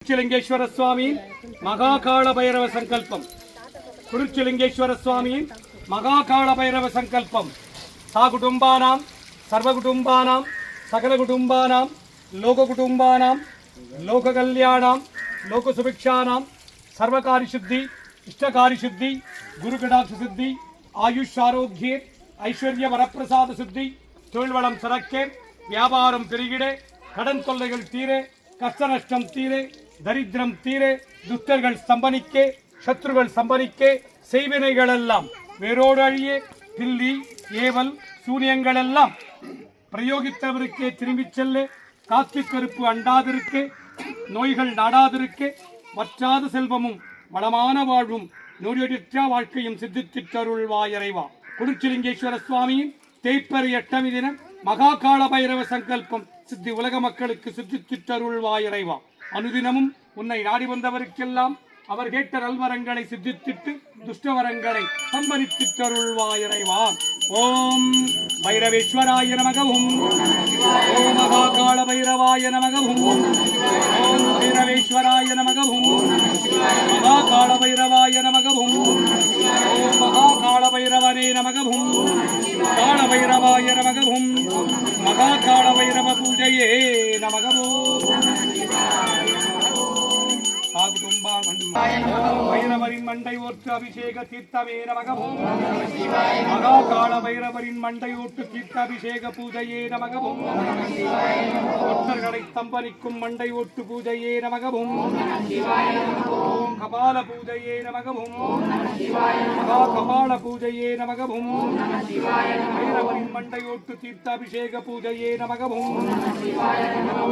குருச்சிலிங்கேஸ்வர சுவாமியின் மகாகால பைரவ சங்கல்பம். குருச்சிலிங்கேஸ்வர சுவாமியின் மகாகால பைரவ சங்கல்பம். சாகுடும்பானாம் சர்வகுடும்பானாம் சகலகுடும்பானாம் லோககுடும்பானாம் லோககல்யாணாம் லோகசுபிக்ஷானாம் சர்வகாரி சுத்தி இஷ்டகாரி சுத்தி குருகடாட்ச சித்தி ஆயுஷ் ஆரோக்கிய ஐஸ்வர்ய வரப்பிரசாத சித்தி தொழில்வளம் சிறக்க வியாபாரம் பெருகிட கடன் தொல்லைகள் தீர கஷ்ட நஷ்டம் தீரே தரித்திரம் தீரே துஷ்டர்கள் ஸ்தம்பனிக்க சத்ருகள் சம்பனிக்க செய்வினைகள் எல்லாம் வேரோடு அழிய தில்லி ஏவல் சூரியங்கள் எல்லாம் பிரயோகித்தவருக்கே திரும்பிச் செல்ல காத்து கருப்பு அண்டாதிருக்க நோய்கள் நாடாதிருக்க வற்றாத செல்வமும் வளமான வாழ்வும் நோயற்ற வாழ்க்கையும் சித்தித்திட்டருள்வாயறைவா. குருச்சிலிங்கேஸ்வர சுவாமியின் தேய்ப்பறை 8ஆம் தினம் மகாகால பைரவ சங்கல்பம் சித்தி உலக மக்களுக்கு சித்தித்திட்டருள்வாயறைவா. அனுதினமும் உன்னை நாடி வந்தவருக்கெல்லாம் அவர் கேட்ட நல்வரங்களை சித்தித்திட்டு துஷ்டவரங்களை சம்பரித்திட்டருள்வாயறைவா. ஓம் பைரவேஸ்வராய நமகவும் ஓம் மகாகால பைரவாய நமகவும் ஓம் பைரவேஸ்வராய நமகவும் மகாகால பைரவாய நமகவும் ஓம் மகாகால பைரவனே நமகவும் கால பைரவாய நமகவும் மகாகால பைரவ பூஜையே நமகவும். பைரவரின் மண்டை ஓட்டு அபிஷேக தீர்த்தமே நமகவும் மகாகால பைரவரின் மண்டை ஓட்டு தீர்த்த அபிஷேக பூஜையே நமகவும் பக்தர்களை ஸ்தம்பனிக்கும் மண்டை ஓட்டு பூஜையே நமகவும் ஓம் கபால பூஜையே நமகவும் மகா கபால பூஜையே நமகவும் பைரவரின் மண்டை ஓட்டு தீர்த்த அபிஷேக பூஜையே நமகவும்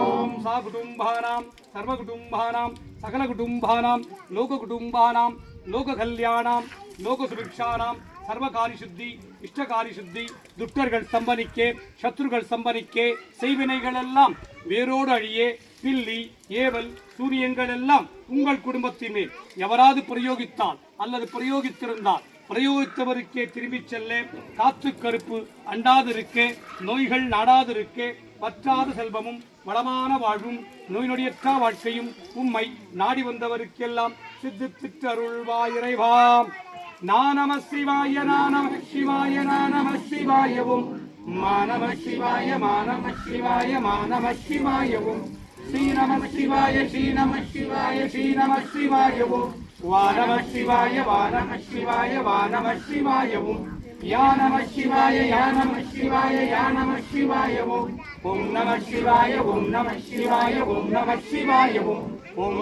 ஓம் சாகுடும்பானாம் சர்வகுடும்பானாம் சகலகுடும்பானாம் லோககுடும்பானாம் லோககல்யாணாம் லோகசுபிக்ஷானாம் சர்வகாரி சுத்தி இஷ்டகாரி சுத்தி துஷ்டர்கள் சம்பனிக்கே சத்ருகள் சம்பனிக்கே செய்வினைகள் எல்லாம் வேரோடு அழியே பில்லி ஏவல் சூரியங்கள் எல்லாம் உங்கள் குடும்பத்தின் மேல் எவராது பிரயோகித்தால் அல்லது பிரயோகித்திருந்தால் பிரயோகித்தவருக்கே திரும்பிச் செல்ல காத்து கருப்பு அண்டாதிருக்க நோய்கள் நாடாதிருக்க வற்றாத செல்வமும் வளமான வாழ்வும் நோய் நொடியற்ற வாழ்க்கையும் உம்மை நாடி வந்தவருக்கெல்லாம் சித்தித்திட்டு அருள்வாயிறைவாம். நம சிவாய நம சிவாய நம சிவாயவும் நம சிவாய நம சிவாய நம சிவாயவும் ஸ்ரீ நம சிவாய ஸ்ரீ நம சிவாய ஸ்ரீ நம சிவாயவும் வா நம சிவாய வா நம சிவாய வா நம சிவாயவும் யா நம சிவாய யா நம சிவாய யா நம சிவாயவும் ஓம் நம சிவாய ஓம் நம சிவாய ஓம் நம சிவாயவும் ஓம்